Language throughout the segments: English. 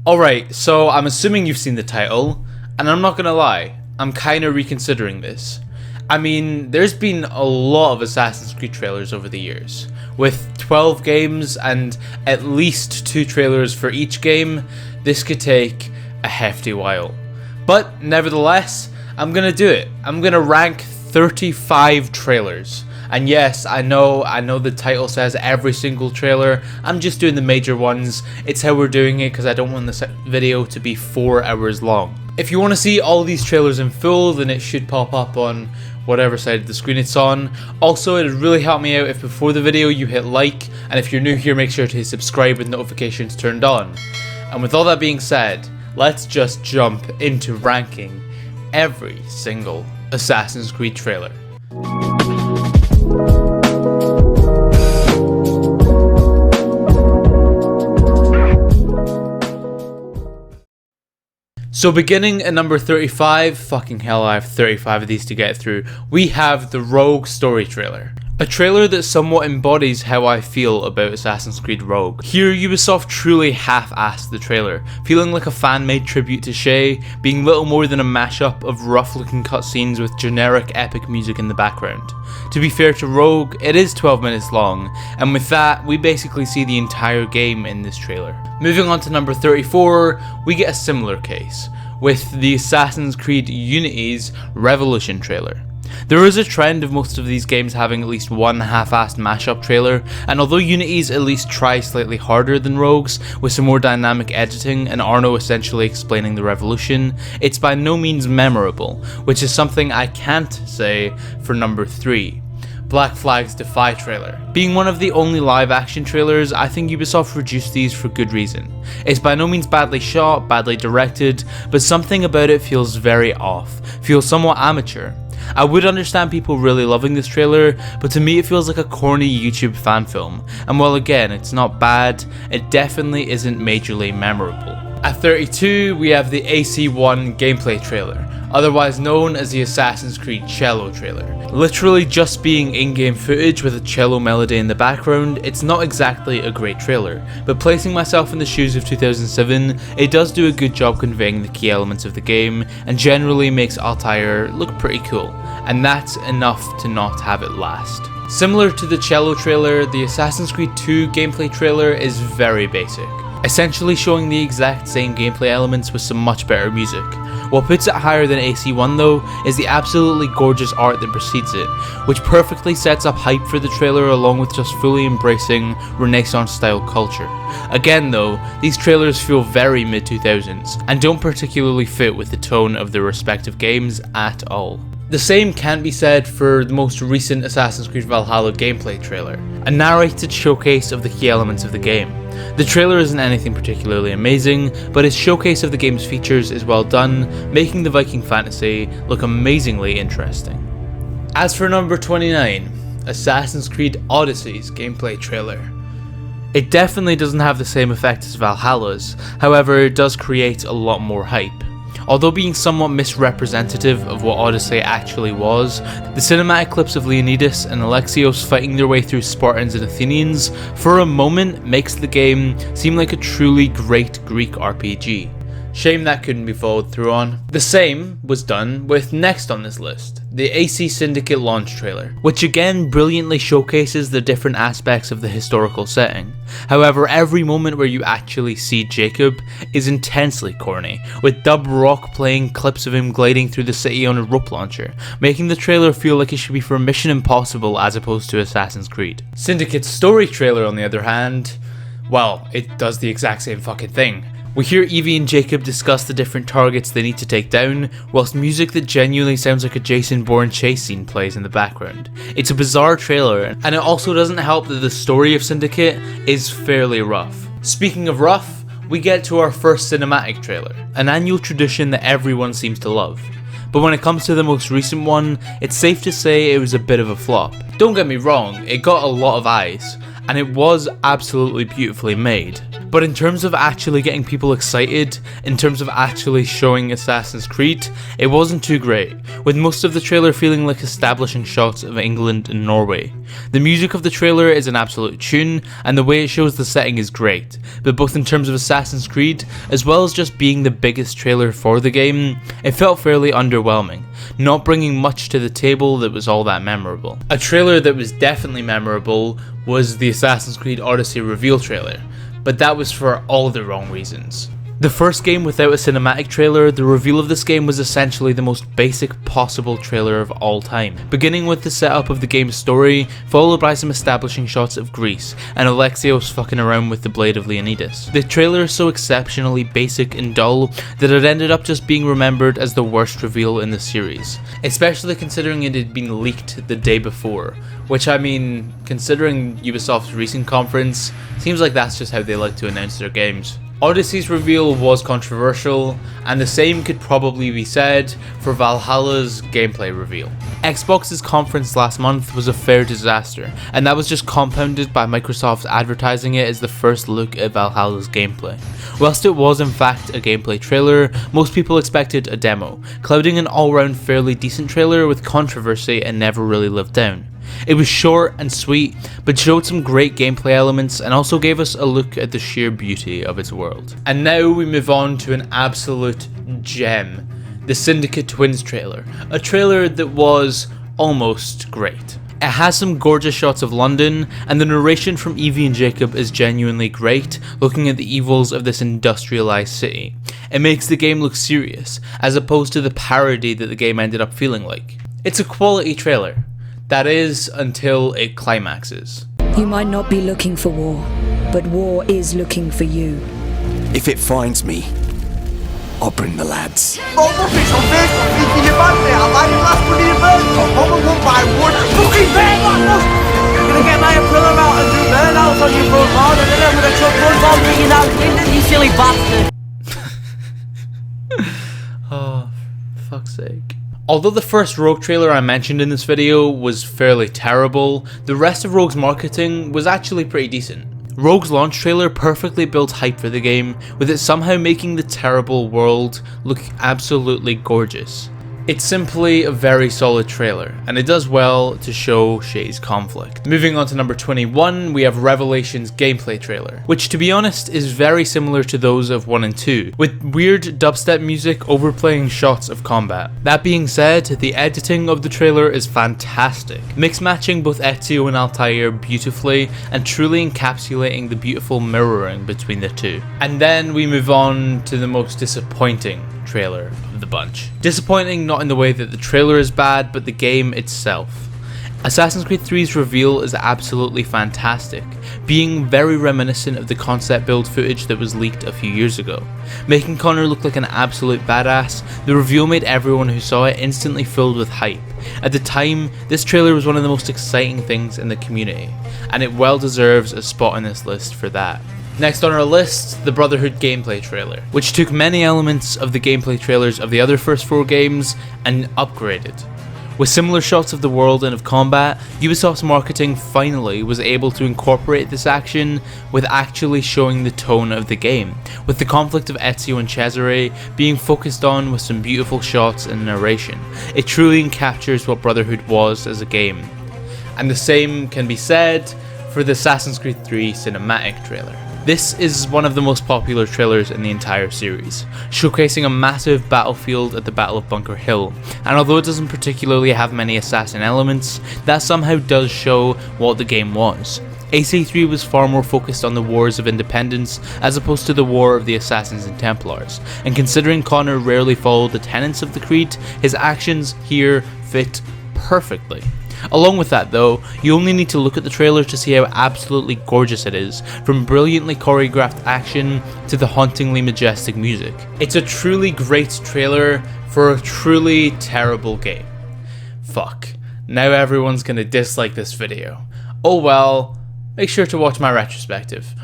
Alright, so I'm assuming you've seen the title, and I'm not gonna lie, I'm kinda reconsidering this. I mean, there's been a lot of Assassin's Creed trailers over the years. With 12 games and at least 2 trailers for each game, this could take a hefty while. But nevertheless, I'm gonna do it. I'm gonna rank 35 trailers. And yes, I know the title says every single trailer. I'm just doing the major ones. It's how we're doing it because I don't want this video to be 4 hours long. If you want to see all these trailers in full, then it should pop up on whatever side of the screen it's on. Also, it would really help me out if before the video you hit like, and if you're new here, make sure to hit subscribe with notifications turned on. And with all that being said, let's just jump into ranking every single Assassin's Creed trailer. So beginning at number 35, fucking hell, I have 35 of these to get through, we have the Rogue story trailer. A trailer that somewhat embodies how I feel about Assassin's Creed Rogue. Here, Ubisoft truly half-assed the trailer, feeling like a fan-made tribute to Shay, being little more than a mashup of rough-looking cutscenes with generic epic music in the background. To be fair to Rogue, it is 12 minutes long, and with that, we basically see the entire game in this trailer. Moving on to number 34, we get a similar case, with the Assassin's Creed Unity's Revolution trailer. There is a trend of most of these games having at least one half-assed mashup trailer, and although Unity's at least try slightly harder than Rogue's, with some more dynamic editing and Arno essentially explaining the revolution, it's by no means memorable, which is something I can't say for number 3. Black Flag's Defy trailer. Being one of the only live action trailers, I think Ubisoft reduced these for good reason. It's by no means badly shot, badly directed, but something about it feels very off, feels somewhat amateur. I would understand people really loving this trailer, but to me it feels like a corny YouTube fan film, and while again it's not bad, it definitely isn't majorly memorable. At 32, we have the AC1 gameplay trailer, otherwise known as the Assassin's Creed cello trailer. Literally just being in-game footage with a cello melody in the background, it's not exactly a great trailer, but placing myself in the shoes of 2007, it does do a good job conveying the key elements of the game, and generally makes Altair look pretty cool, and that's enough to not have it last. Similar to the cello trailer, the Assassin's Creed 2 gameplay trailer is very basic, essentially showing the exact same gameplay elements with some much better music. What puts it higher than AC1 though is the absolutely gorgeous art that precedes it, which perfectly sets up hype for the trailer along with just fully embracing Renaissance style culture. Again though, these trailers feel very mid-2000s and don't particularly fit with the tone of their respective games at all. The same can't be said for the most recent Assassin's Creed Valhalla gameplay trailer, a narrated showcase of the key elements of the game. The trailer isn't anything particularly amazing, but its showcase of the game's features is well done, making the Viking fantasy look amazingly interesting. As for number 29, Assassin's Creed Odyssey's gameplay trailer. It definitely doesn't have the same effect as Valhalla's, however it does create a lot more hype. Although being somewhat misrepresentative of what Odyssey actually was, the cinematic clips of Leonidas and Alexios fighting their way through Spartans and Athenians for a moment makes the game seem like a truly great Greek RPG. Shame that couldn't be followed through on. The same was done with next on this list, the AC Syndicate launch trailer, which again brilliantly showcases the different aspects of the historical setting. However, every moment where you actually see Jacob is intensely corny, with Dub Rock playing clips of him gliding through the city on a rope launcher, making the trailer feel like it should be for Mission Impossible as opposed to Assassin's Creed. Syndicate's story trailer on the other hand, well, it does the exact same fucking thing. We hear Evie and Jacob discuss the different targets they need to take down, whilst music that genuinely sounds like a Jason Bourne chase scene plays in the background. It's a bizarre trailer, and it also doesn't help that the story of Syndicate is fairly rough. Speaking of rough, we get to our first cinematic trailer, an annual tradition that everyone seems to love. But when it comes to the most recent one, it's safe to say it was a bit of a flop. Don't get me wrong, it got a lot of eyes, and it was absolutely beautifully made. But in terms of actually getting people excited, in terms of actually showing Assassin's Creed, it wasn't too great, with most of the trailer feeling like establishing shots of England and Norway. The music of the trailer is an absolute tune, and the way it shows the setting is great, but both in terms of Assassin's Creed, as well as just being the biggest trailer for the game, it felt fairly underwhelming, not bringing much to the table that was all that memorable. A trailer that was definitely memorable was the Assassin's Creed Odyssey reveal trailer, but that was for all the wrong reasons. The first game without a cinematic trailer, the reveal of this game was essentially the most basic possible trailer of all time, beginning with the setup of the game's story, followed by some establishing shots of Greece, and Alexios fucking around with the blade of Leonidas. The trailer is so exceptionally basic and dull that it ended up just being remembered as the worst reveal in the series, especially considering it had been leaked the day before, which, I mean, considering Ubisoft's recent conference, seems like that's just how they like to announce their games. Odyssey's reveal was controversial, and the same could probably be said for Valhalla's gameplay reveal. Xbox's conference last month was a fair disaster, and that was just compounded by Microsoft advertising it as the first look at Valhalla's gameplay. Whilst it was in fact a gameplay trailer, most people expected a demo, clouding an all-round fairly decent trailer with controversy and never really lived down. It was short and sweet, but showed some great gameplay elements and also gave us a look at the sheer beauty of its world. And now we move on to an absolute gem, the Syndicate Twins trailer, a trailer that was almost great. It has some gorgeous shots of London, and the narration from Evie and Jacob is genuinely great, looking at the evils of this industrialized city. It makes the game look serious, as opposed to the parody that the game ended up feeling like. It's a quality trailer. That is, until it climaxes. You might not be looking for war, but war is looking for you. If it finds me, I'll bring the lads. Gonna get my umbrella out and do burnouts on your front lawn, and then I'm gonna chuck one bomb in your out window, you silly bastard. Oh, for fuck's sake. Although the first Rogue trailer I mentioned in this video was fairly terrible, the rest of Rogue's marketing was actually pretty decent. Rogue's launch trailer perfectly built hype for the game, with it somehow making the terrible world look absolutely gorgeous. It's simply a very solid trailer, and it does well to show Shay's conflict. Moving on to number 21, we have Revelation's gameplay trailer, which to be honest is very similar to those of 1 and 2, with weird dubstep music overplaying shots of combat. That being said, the editing of the trailer is fantastic, mix-matching both Ezio and Altair beautifully and truly encapsulating the beautiful mirroring between the two. And then we move on to the most disappointing trailer of the bunch. Disappointing not in the way that the trailer is bad, but the game itself. Assassin's Creed 3's reveal is absolutely fantastic, being very reminiscent of the concept build footage that was leaked a few years ago. Making Connor look like an absolute badass, the reveal made everyone who saw it instantly filled with hype. At the time, this trailer was one of the most exciting things in the community, and it well deserves a spot on this list for that. Next on our list, the Brotherhood gameplay trailer, which took many elements of the gameplay trailers of the other first 4 games and upgraded. With similar shots of the world and of combat, Ubisoft's marketing finally was able to incorporate this action with actually showing the tone of the game, with the conflict of Ezio and Cesare being focused on with some beautiful shots and narration. It truly captures what Brotherhood was as a game. And the same can be said for the Assassin's Creed 3 cinematic trailer. This is one of the most popular trailers in the entire series, showcasing a massive battlefield at the Battle of Bunker Hill, and although it doesn't particularly have many assassin elements, that somehow does show what the game was. AC3 was far more focused on the wars of independence as opposed to the war of the Assassins and Templars, and considering Connor rarely followed the tenets of the Creed, his actions here fit perfectly. Along with that though, you only need to look at the trailer to see how absolutely gorgeous it is, from brilliantly choreographed action to the hauntingly majestic music. It's a truly great trailer for a truly terrible game. Fuck, now everyone's gonna dislike this video. Oh well, make sure to watch my retrospective.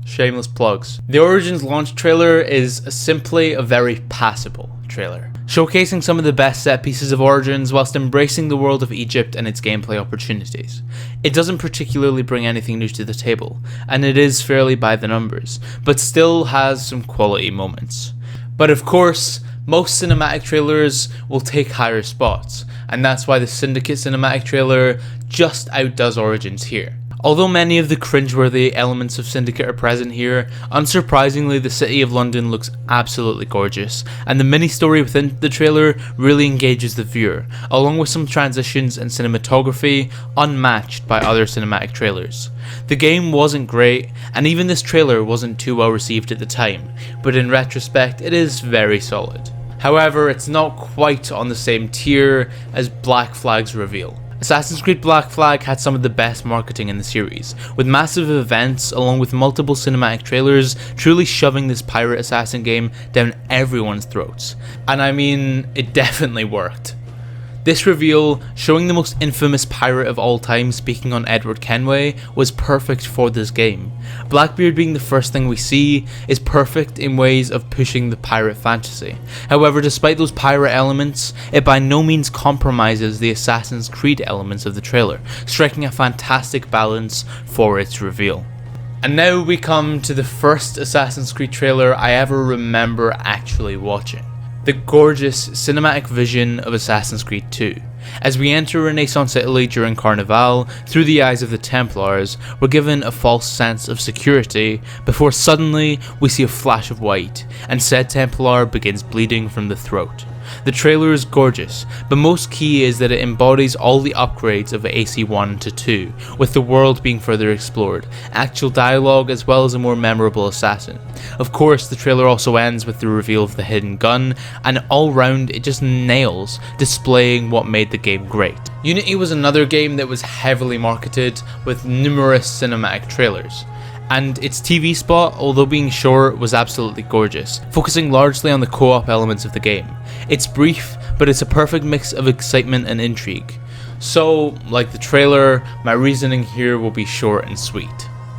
Shameless plugs. The Origins launch trailer is simply a very passable trailer, showcasing some of the best set pieces of Origins whilst embracing the world of Egypt and its gameplay opportunities. It doesn't particularly bring anything new to the table, and it is fairly by the numbers, but still has some quality moments. But of course, most cinematic trailers will take higher spots, and that's why the Syndicate cinematic trailer just outdoes Origins here. Although many of the cringeworthy elements of Syndicate are present here, unsurprisingly the city of London looks absolutely gorgeous, and the mini-story within the trailer really engages the viewer, along with some transitions and cinematography unmatched by other cinematic trailers. The game wasn't great, and even this trailer wasn't too well received at the time, but in retrospect it is very solid. However, it's not quite on the same tier as Black Flag's reveal. Assassin's Creed Black Flag had some of the best marketing in the series, with massive events along with multiple cinematic trailers truly shoving this pirate assassin game down everyone's throats. And I mean, it definitely worked. This reveal, showing the most infamous pirate of all time speaking on Edward Kenway, was perfect for this game. Blackbeard being the first thing we see is perfect in ways of pushing the pirate fantasy. However, despite those pirate elements, it by no means compromises the Assassin's Creed elements of the trailer, striking a fantastic balance for its reveal. And now we come to the first Assassin's Creed trailer I ever remember actually watching. The gorgeous cinematic vision of Assassin's Creed 2. As we enter Renaissance Italy during Carnival, through the eyes of the Templars, we're given a false sense of security before suddenly we see a flash of white, and said Templar begins bleeding from the throat. The trailer is gorgeous, but most key is that it embodies all the upgrades of AC1 to 2, with the world being further explored, actual dialogue as well as a more memorable assassin. Of course, the trailer also ends with the reveal of the hidden gun, and all round it just nails displaying what made the game great. Unity was another game that was heavily marketed with numerous cinematic trailers. And its TV spot, although being short, was absolutely gorgeous, focusing largely on the co-op elements of the game. It's brief, but it's a perfect mix of excitement and intrigue. So, like the trailer, my reasoning here will be short and sweet.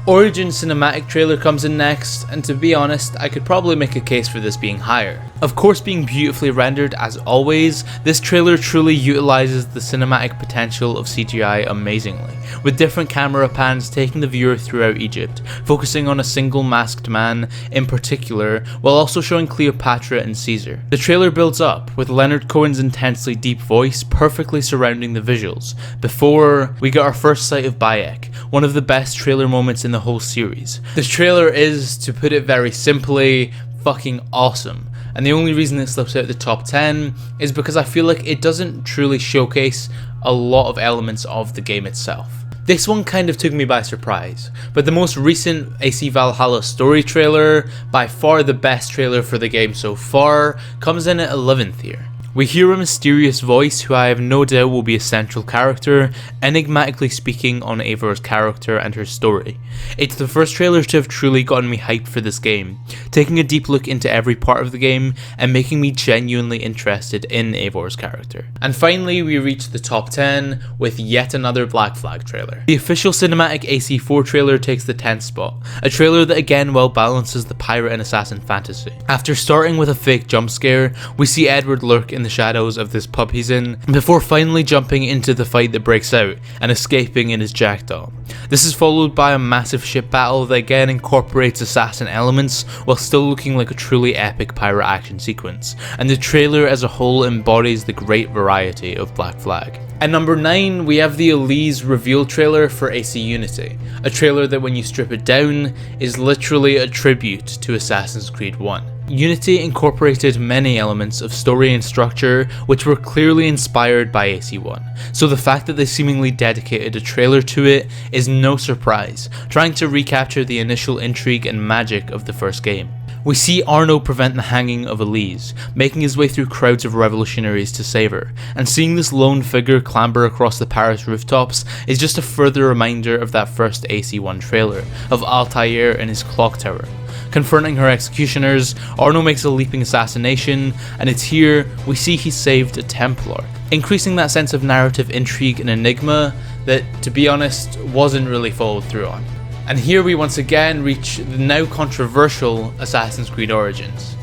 Origin cinematic trailer comes in next, and to be honest, I could probably make a case for this being higher. Of course, being beautifully rendered as always, this trailer truly utilizes the cinematic potential of CGI amazingly, with different camera pans taking the viewer throughout Egypt, focusing on a single masked man in particular, while also showing Cleopatra and Caesar. The trailer builds up, with Leonard Cohen's intensely deep voice perfectly surrounding the visuals, before we get our first sight of Bayek, one of the best trailer moments in the whole series. This trailer is, to put it very simply, fucking awesome. And the only reason it slips out the top 10 is because I feel like it doesn't truly showcase a lot of elements of the game itself. This one kind of took me by surprise, but the most recent AC Valhalla story trailer, by far the best trailer for the game so far, comes in at 11th here. We hear a mysterious voice who I have no doubt will be a central character, enigmatically speaking on Eivor's character and her story. It's the first trailer to have truly gotten me hyped for this game, taking a deep look into every part of the game and making me genuinely interested in Eivor's character. And finally we reach the top 10 with yet another Black Flag trailer. The official cinematic AC4 trailer takes the 10th spot, a trailer that again well balances the pirate and assassin fantasy. After starting with a fake jump scare, we see Edward lurk in the shadows of this pub he's in, before finally jumping into the fight that breaks out and escaping in his jackdaw. This is followed by a massive ship battle that again incorporates assassin elements while still looking like a truly epic pirate action sequence, and the trailer as a whole embodies the great variety of Black Flag. At number 9 we have the Elise reveal trailer for AC Unity, a trailer that when you strip it down is literally a tribute to Assassin's Creed 1. Unity incorporated many elements of story and structure which were clearly inspired by AC1, so the fact that they seemingly dedicated a trailer to it is no surprise, trying to recapture the initial intrigue and magic of the first game. We see Arno prevent the hanging of Elise, making his way through crowds of revolutionaries to save her, and seeing this lone figure clamber across the Paris rooftops is just a further reminder of that first AC1 trailer, of Altair and his clock tower. Confronting her executioners, Arno makes a leaping assassination, and it's here we see he saved a Templar, increasing that sense of narrative intrigue and enigma that, to be honest, wasn't really followed through on. And here we once again reach the now controversial Assassin's Creed Origins.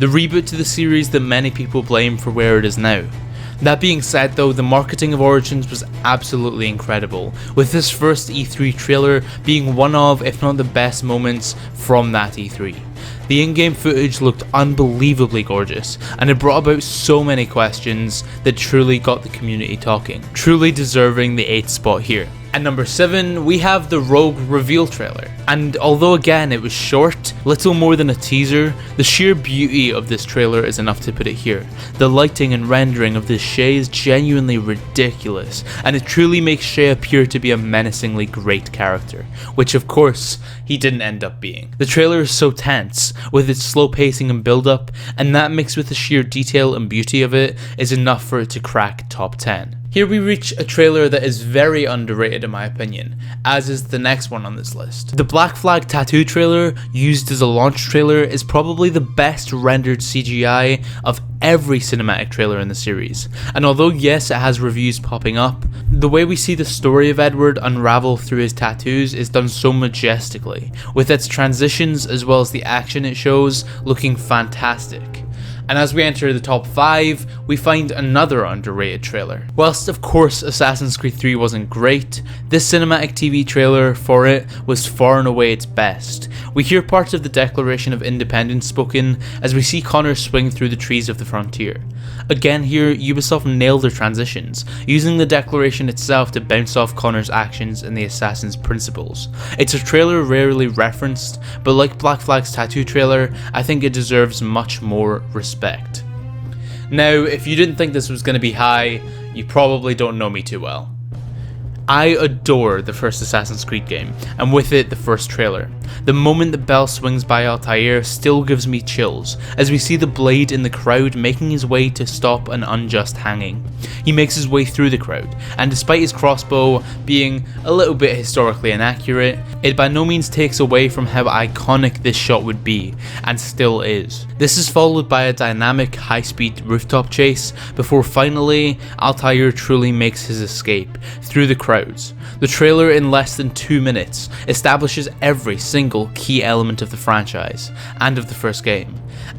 the reboot to the series that many people blame for where it is now. That being said though, the marketing of Origins was absolutely incredible, with this first E3 trailer being one of, if not the best moments from that E3. The in-game footage looked unbelievably gorgeous, and it brought about so many questions that truly got the community talking, truly deserving the 8th spot here. At number 7, we have the Rogue reveal trailer, and although again it was short, little more than a teaser, the sheer beauty of this trailer is enough to put it here. The lighting and rendering of this Shay is genuinely ridiculous, and it truly makes Shay appear to be a menacingly great character, which of course, he didn't end up being. The trailer is so tense, with its slow pacing and build up, and that mixed with the sheer detail and beauty of it is enough for it to crack top 10. Here we reach a trailer that is very underrated in my opinion, as is the next one on this list. The Black Flag tattoo trailer, used as a launch trailer, is probably the best rendered CGI of every cinematic trailer in the series, and although yes it has reviews popping up, the way we see the story of Edward unravel through his tattoos is done so majestically, with its transitions as well as the action it shows looking fantastic. And as we enter the top 5, we find another underrated trailer. Whilst of course Assassin's Creed 3 wasn't great, this cinematic TV trailer for it was far and away its best. We hear parts of the Declaration of Independence spoken as we see Connor swing through the trees of the frontier. Again here, Ubisoft nailed their transitions, using the Declaration itself to bounce off Connor's actions and the assassin's principles. It's a trailer rarely referenced, but like Black Flag's tattoo trailer, I think it deserves much more respect. Now, if you didn't think this was going to be high, you probably don't know me too well. I adore the first Assassin's Creed game, and with it the first trailer. The moment the bell swings by Altair still gives me chills, as we see the blade in the crowd making his way to stop an unjust hanging. He makes his way through the crowd, and despite his crossbow being a little bit historically inaccurate, it by no means takes away from how iconic this shot would be, and still is. This is followed by a dynamic high-speed rooftop chase, before finally Altair truly makes his escape through the crowds. The trailer in less than 2 minutes establishes every single key element of the franchise and of the first game,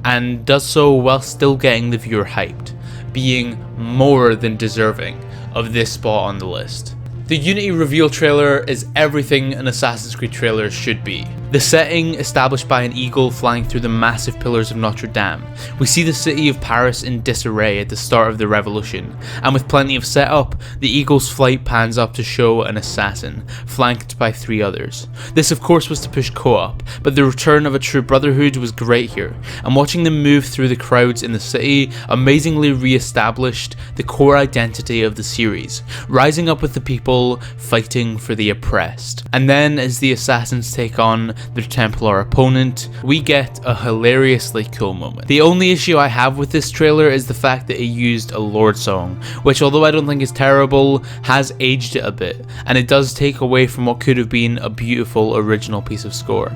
and does so while still getting the viewer hyped, being more than deserving of this spot on the list. The Unity reveal trailer is everything an Assassin's Creed trailer should be. The setting, established by an eagle flying through the massive pillars of Notre Dame. We see the city of Paris in disarray at the start of the revolution, and with plenty of setup, the eagle's flight pans up to show an assassin, flanked by 3 others. This of course was to push co-op, but the return of a true brotherhood was great here, and watching them move through the crowds in the city amazingly re-established the core identity of the series, rising up with the people fighting for the oppressed. And then as the assassins take on their Templar opponent, we get a hilariously cool moment. The only issue I have with this trailer is the fact that it used a Lord song, which although I don't think is terrible, has aged it a bit, and it does take away from what could have been a beautiful original piece of score.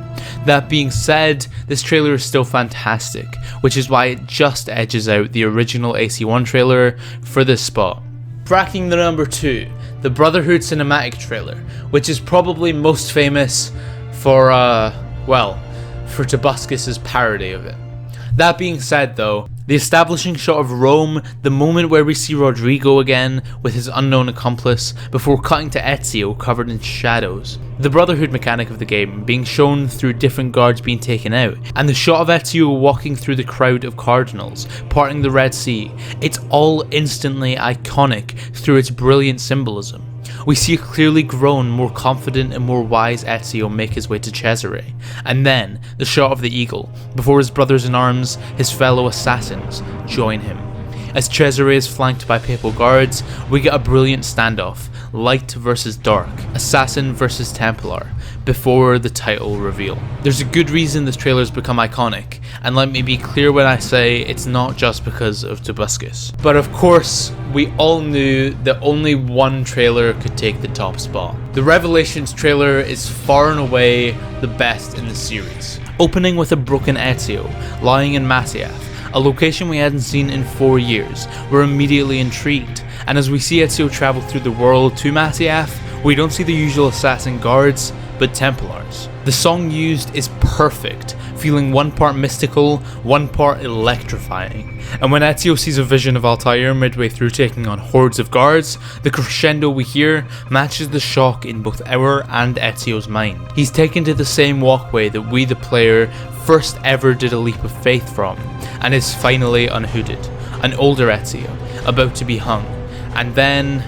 That being said, this trailer is still fantastic, which is why it just edges out the original AC1 trailer for this spot. Cracking the number 2, the Brotherhood cinematic trailer, which is probably most famous for, for Tobuscus's parody of it. That being said though, the establishing shot of Rome, the moment where we see Rodrigo again with his unknown accomplice, before cutting to Ezio covered in shadows. The Brotherhood mechanic of the game being shown through different guards being taken out, and the shot of Ezio walking through the crowd of cardinals, parting the Red Sea, it's all instantly iconic through its brilliant symbolism. We see a clearly grown, more confident and more wise Ezio make his way to Cesare, and then the shot of the eagle, before his brothers-in-arms, his fellow assassins, join him. As Cesare is flanked by papal guards, we get a brilliant standoff, light versus dark, assassin versus Templar, before the title reveal. There's a good reason this trailer's become iconic, and let me be clear when I say it's not just because of Tobuscus. But of course, we all knew that only one trailer could take the top spot. The Revelations trailer is far and away the best in the series. Opening with a broken Ezio, lying in Masyaf, a location we hadn't seen in 4 years, we're immediately intrigued, and as we see Ezio travel through the world to Masyaf, we don't see the usual assassin guards, but Templars. The song used is perfect, feeling one part mystical, one part electrifying. And when Ezio sees a vision of Altair midway through taking on hordes of guards, the crescendo we hear matches the shock in both our and Ezio's mind. He's taken to the same walkway that we, the player, first ever did a leap of faith from, and is finally unhooded. An older Ezio, about to be hung. And then...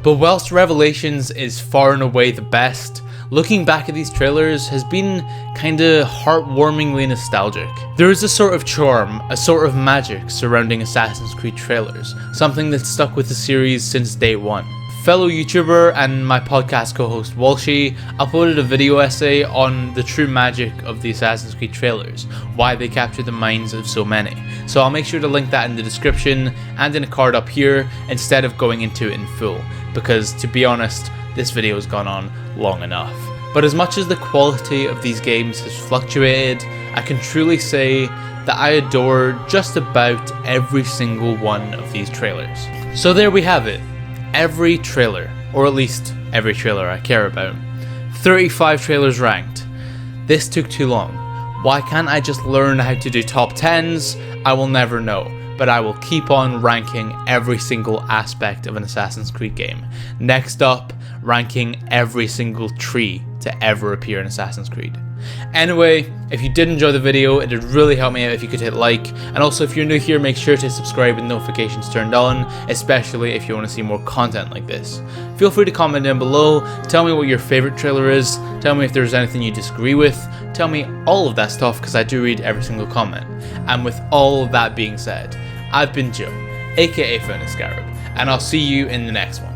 But whilst Revelations is far and away the best, looking back at these trailers has been kinda heartwarmingly nostalgic. There is a sort of charm, a sort of magic surrounding Assassin's Creed trailers, something that's stuck with the series since day one. Fellow YouTuber and my podcast co-host Walshy uploaded a video essay on the true magic of the Assassin's Creed trailers, why they capture the minds of so many. So I'll make sure to link that in the description and in a card up here instead of going into it in full, because to be honest, this video has gone on long enough. But as much as the quality of these games has fluctuated, I can truly say that I adore just about every single one of these trailers. So there we have it. Every trailer, or at least every trailer I care about. 35 trailers ranked. This took too long. Why can't I just learn how to do top 10s? I will never know, but I will keep on ranking every single aspect of an Assassin's Creed game. Next up, ranking every single tree to ever appear in Assassin's Creed. Anyway, if you did enjoy the video, it would really help me out if you could hit like, and also if you're new here, make sure to subscribe with notifications turned on, especially if you want to see more content like this. Feel free to comment down below, tell me what your favorite trailer is, tell me if there's anything you disagree with, tell me all of that stuff because I do read every single comment. And with all of that being said, I've been Joe, aka Scarab, and I'll see you in the next one.